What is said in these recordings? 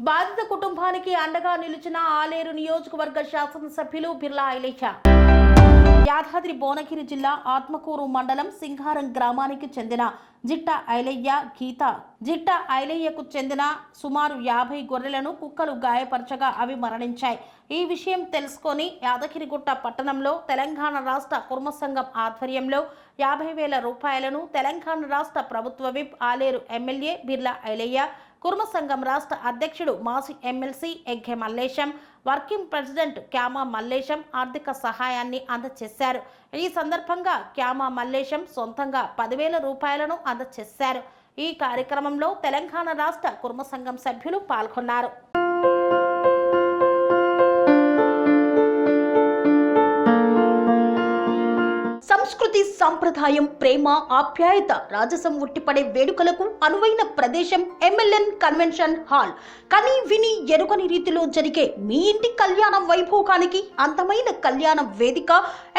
బాధిత కుటుంబానికి అండగా నిలిచిన ఆలేరు నియోజకవర్గ శాసనసభ్యులు బిర్లా ఐలయ్య. యాదాద్రి భువనగిరి జిల్లా ఆత్మకూరు మండలం సింగారం గ్రామానికి చెందిన జిట్ట ఐలయ్య గీత. జిట్ట ఐలయ్యకు చెందిన సుమారు 50 గొర్రెలను కుక్కలు గాయపరచగా అవి మరణించాయి. ఈ విషయం తెలుసుకొని యాదగిరిగుట్ట పట్టణంలో తెలంగాణ రాష్ట్ర కుర్మ సంఘం ఆధ్వర్యంలో 50,000 రూపాయలను తెలంగాణ రాష్ట్ర ప్రభుత్వ విప్ ఆలేరు ఎమ్మెల్యే బిర్లా ఐలయ్య, కుర్మ సంఘం రాష్ట్ర అధ్యక్షుడు మాజీ MLC Egge Mallesham, working president Kyama Mallesham ఆర్థిక సహాయాన్ని అందజేశారు. ఈ సందర్భంగా క్యామా మల్లేశం సొంతంగా 10,000 రూపాయలను అందజేశారు. ఈ కార్యక్రమంలో తెలంగాణ రాష్ట్ర కుర్మ సంఘం సభ్యులు పాల్గొన్నారు. సంస్కృతి, సంప్రదాయం, ప్రేమ, ఆప్యాయత, రాజసం ఉట్టిపడే వేడుకలకు అనువైన ప్రదేశం ఎంఎల్ఎన్ కన్వెన్షన్ హాల్. కని విని ఎరుగని రీతిలో జరిగే మీ ఇంటి కళ్యాణ వైభోగానికి అందమైన కళ్యాణ వేదిక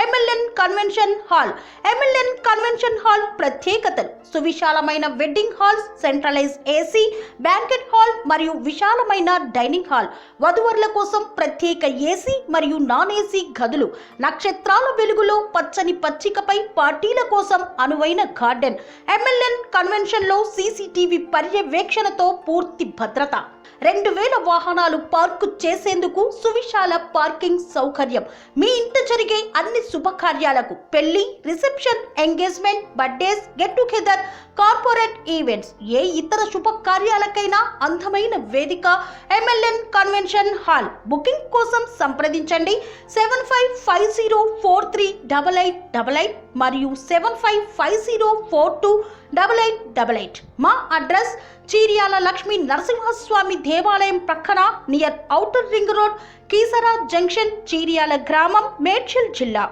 MLN convention hall. MLN convention hall ప్రత్యేకతలు: సువిశాలమైన wedding halls, centralize AC banquet hall మరియు విశాలమైన డైనింగ్ హాల్, వధువరుల కోసం ప్రత్యేక ఏసీ మరియు నాన్ ఏసీ గదులు, నక్షత్రాల వెలుగులో పచ్చని పచ్చికపై పార్టీల కోసం అనువైన గార్డెన్. ఎంఎల్ఎన్ కన్వెన్షన్ లో సీసీటీవీ పర్యవేక్షణతో పూర్తి భద్రత, 2,000 వాహనాలు పార్కు చేసేందుకు సువిశాల పార్కింగ్ సౌకర్యం. మీ ఇంట జరిగే అన్ని శుభకార్యాలకు, పెళ్లి, reception, engagement, birthdays, get together, corporate events, ఏ ఇతర శుభకార్యాలకైనా అందమైన వేదిక ఎంఎల్ఎన్ కన్వెన్షన్ హాల్. బుకింగ్ కోసం సంప్రదించండి 7550438888 మరియు 7550428888. మా అడ్రస్ చీర్యాల లక్ష్మీ నరసింహస్వామి దేవాలయం ప్రక్కన, near outer ring road, Keesara junction, Cheeryal గ్రామం, మేడ్చల్ జిల్లా.